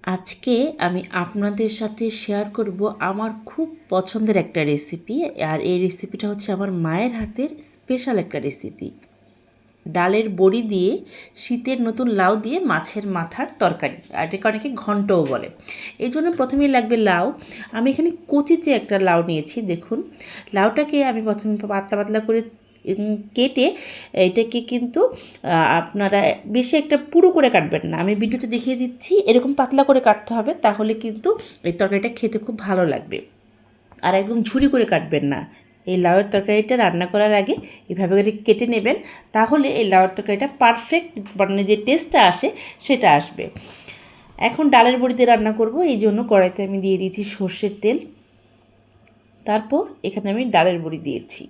আজকে আমি আপনাদের সাথে শেয়ার করব আমার খুব পছন্দের একটা রেসিপি। আর এই রেসিপিটা হচ্ছে আমার মায়ের হাতের স্পেশাল একটা রেসিপি। ডালের বড়ি দিয়ে শীতের নতুন লাউ দিয়ে মাছের মাথার তরকারি, আর এটাকে অনেকে ঘন্টও বলে। এই জন্য প্রথমেই লাগবে লাউ। আমি এখানে কচিচে একটা লাউ নিয়েছি। দেখুন, লাউটাকে আমি প্রথমে পাতলা পাতলা করে কেটে এটাকে কিন্তু আপনারা বেশি একটা পুরো করে কাটবেন না, আমি ভিডিওতে দেখিয়ে দিচ্ছি। এরকম পাতলা করে কাটতে হবে, তাহলে কিন্তু এই তরকারিটা খেতে খুব ভালো লাগবে। আর একদম ঝুরি করে কাটবেন না। এই লাউয়ের তরকারিটা রান্না করার আগে এভাবে করে কেটে নেবেন, তাহলে এই লাউয়ের তরকারিটা পারফেক্ট, মানে যে টেস্টটা আসে সেটা আসবে। এখন ডালের বড়ি দিয়ে রান্না করব, এই জন্য কড়াইতে আমি দিয়ে দিয়েছি সর্ষের তেল। তারপর এখানে আমি ডালের বড়ি দিয়েছি।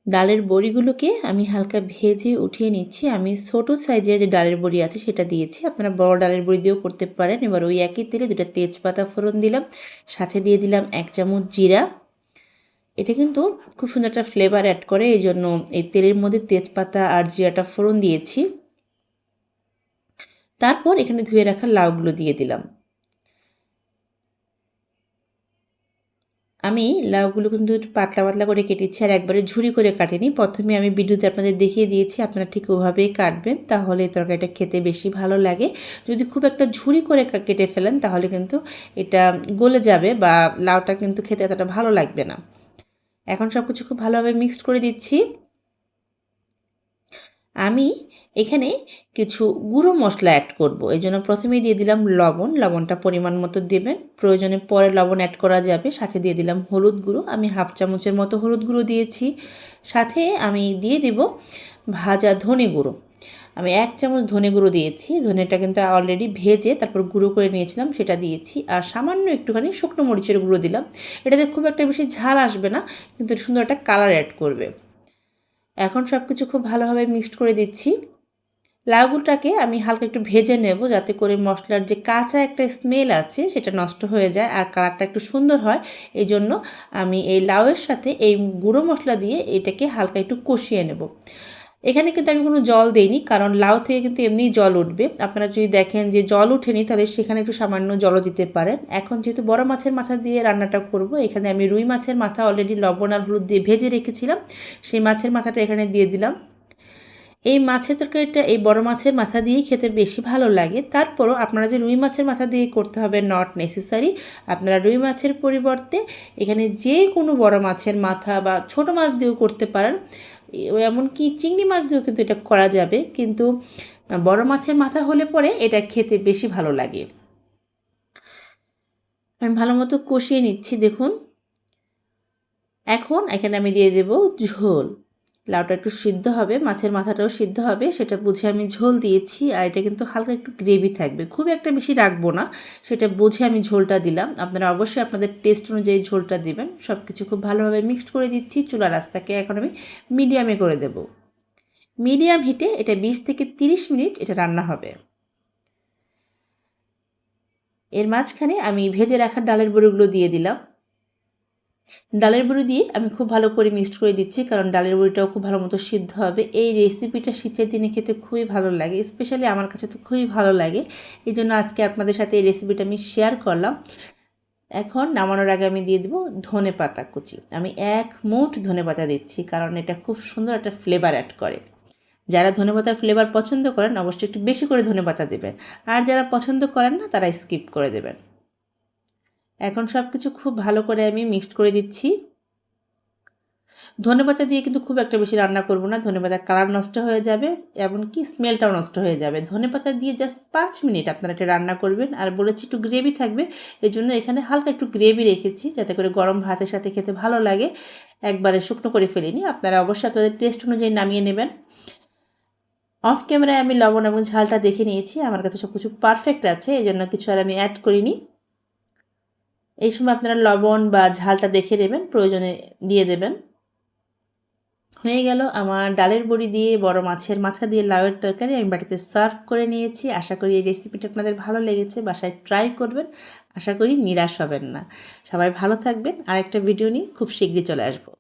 ডালের বড়িগুলোকে আমি হালকা ভেজে উঠিয়ে নিচ্ছি। আমি ছোটো সাইজের যে ডালের বড়ি আছে সেটা দিয়েছি, আপনারা বড় ডালের বড়ি দিয়েও করতে পারেন। এবার ওই একই তেলে 2টা তেজপাতা ফোড়ন দিলাম, সাথে দিয়ে দিলাম 1 চামচ জিরা। এটা কিন্তু খুব সুন্দর একটা ফ্লেভার অ্যাড করে, এই জন্য এই তেলের মধ্যে তেজপাতা আর জিরাটা ফোড়ন দিয়েছি। তারপর এখানে ধুয়ে রাখা লাউগুলো দিয়ে দিলাম। আমি লাউগুলো কিন্তু একটু পাতলা পাতলা করে কেটেছি, আর একবারে ঝুরি করে কাটিনি। প্রথমে আমি ভিডিওতে আপনাদের দেখিয়ে দিয়েছি, আপনারা ঠিক ওভাবেই কাটবেন, তাহলে তরকারিটা খেতে বেশি ভালো লাগে। যদি খুব একটা ঝুরি করে কেটে ফেলেন তাহলে কিন্তু এটা গলে যাবে, বা লাউটা কিন্তু খেতে এতটা ভালো লাগবে না। এখন সব কিছু খুব ভালোভাবে মিক্সড করে দিচ্ছি। আমি এখানে কিছু গুঁড়ো মশলা অ্যাড করব, এই জন্য প্রথমেই দিয়ে দিলাম লবণ। লবণটা পরিমাণ মতো দেবেন, প্রয়োজনে পরে লবণ অ্যাড করা যাবে। সাথে দিয়ে দিলাম হলুদ গুঁড়ো, আমি 1/2 চামচের মতো হলুদ গুঁড়ো দিয়েছি। সাথে আমি দিয়ে দেব ভাজা ধনে গুঁড়ো। আমি 1 চামচ ধনে গুঁড়ো দিয়েছি। ধনেটা কিন্তু অলরেডি ভেজে তারপর গুঁড়ো করে নিয়েছিলাম, সেটা দিয়েছি। আর সামান্য একটুখানি শুকনো মরিচের গুঁড়ো দিলাম। এটাতে খুব একটা বেশি ঝাল আসবে না, কিন্তু সুন্দর একটা কালার অ্যাড করবে। এখন সব কিছু খুব ভালোভাবে মিক্সড করে দিচ্ছি। লাউগুলোটাকে আমি হালকা একটু ভেজে নেব, যাতে করে মশলার যে কাঁচা একটা স্মেল আছে সেটা নষ্ট হয়ে যায় আর কালারটা একটু সুন্দর হয়। এই জন্য আমি এই লাউয়ের সাথে এই গুঁড়ো মশলা দিয়ে এটাকে হালকা একটু কষিয়ে নেব। এখানে কিন্তু আমি কোনো জল দেইনি, কারণ লাউ থেকে কিন্তু এমনিই জল উঠবে। আপনারা যদি দেখেন যে জল ওঠেনি, তাহলে সেখানে একটু সামান্য জলও দিতে পারেন। এখন যেহেতু বড় মাছের মাথা দিয়ে রান্নাটা করব, এখানে আমি রুই মাছের মাথা অলরেডি লবণ আর হলুদ দিয়ে ভেজে রেখেছিলাম, সেই মাছের মাথাটা এখানে দিয়ে দিলাম। এই মাছের তরকারিটা এই বড় মাছের মাথা দিয়েই খেতে বেশি ভালো লাগে। তারপরও আপনারা যে রুই মাছের মাথা দিয়ে করতে হবে, নট নেসেসারি। আপনারা রুই মাছের পরিবর্তে এখানে যে কোনো বড় মাছের মাথা বা ছোট মাছ দিয়েও করতে পারেন। এমনকি চিংড়ি মাছ দিয়েও কিন্তু এটা করা যাবে, কিন্তু বড় মাছের মাথা হলে পরে এটা খেতে বেশি ভালো লাগে। আমি ভালো মতো কষিয়ে নিচ্ছি, দেখুন। এখন এখানে আমি দিয়ে দেব ঝোল। লাউটা একটু সিদ্ধ হবে, মাছের মাথাটাও সিদ্ধ হবে, সেটা বুঝে আমি ঝোল দিয়েছি। আর এটা কিন্তু হালকা একটু গ্রেভি থাকবে, খুব একটা বেশি রাখবো না, সেটা বুঝে আমি ঝোলটা দিলাম। আপনারা অবশ্যই আপনাদের টেস্ট অনুযায়ী ঝোলটা দেবেন। সব কিছু খুব ভালোভাবে মিক্সড করে দিচ্ছি। চুলার আঁচটাকে এখন আমি মিডিয়ামে করে দেব। মিডিয়াম হিটে এটা 20 থেকে 30 মিনিট এটা রান্না হবে। এর মাঝখানে আমি ভেজে রাখা ডালের বড়িগুলো দিয়ে দিলাম। ডালের বড়ি দিয়ে আমি খুব ভালো করে মিক্সড করে দিচ্ছি, কারণ ডালের বড়িটাও খুব ভালো মতো সিদ্ধ হবে। এই রেসিপিটা শীতের দিনে খেতে খুবই ভালো লাগে, স্পেশালি আমার কাছে তো খুবই ভালো লাগে। এই জন্য আজকে আপনাদের সাথে এই রেসিপিটা আমি শেয়ার করলাম। এখন নামানোর আগে আমি দিয়ে দেবো ধনে পাতা কুচি। আমি 1 মুঠ ধনে পাতা দিচ্ছি, কারণ এটা খুব সুন্দর একটা ফ্লেভার অ্যাড করে। যারা ধনেপাতার ফ্লেভার পছন্দ করেন অবশ্যই একটু বেশি করে ধনেপাতা দেবেন, আর যারা পছন্দ করেন না তারা স্কিপ করে দেবেন। এখন সব কিছু খুব ভালো করে আমি মিক্সড করে দিচ্ছি। ধনেপাতা দিয়ে কিন্তু খুব একটা বেশি রান্না করব না, ধনেপাতার কালার নষ্ট হয়ে যাবে, এমনকি স্মেলটাও নষ্ট হয়ে যাবে। ধনেপাতা দিয়ে জাস্ট 5 মিনিট আপনারা এটা রান্না করবেন। আর বলেছি একটু গ্রেভি থাকবে, এই জন্য এখানে হালকা একটু গ্রেভি রেখেছি, যাতে করে গরম ভাতের সাথে খেতে ভালো লাগে। একবারে শুকনো করে ফেলিনি, আপনারা অবশ্যই আপনাদের টেস্ট অনুযায়ী নামিয়ে নেবেন। অফ ক্যামেরায় আমি লবণ এবং ঝালটা দেখে নিয়েছি, আমার কাছে সব কিছু পারফেক্ট আছে, এই জন্য কিছু আর আমি অ্যাড করিনি। এই সময় আপনারা লবণ বা ঝালটা দেখে নেবেন, প্রয়োজনে দিয়ে দেবেন। হয়ে গেল আমার ডালের বড়ি দিয়ে বড় মাছের মাথা দিয়ে লাউয়ের তরকারি। আমি বাটিতে সার্ভ করে নিয়েছি। আশা করি এই রেসিপিটা আপনাদের ভালো লেগেছে, বাসায় ট্রাই করবেন। আশা করি নিরাশ হবেন না। সবাই ভালো থাকবেন। আরেকটা ভিডিও নিয়ে খুব শীঘ্রই চলে আসবো।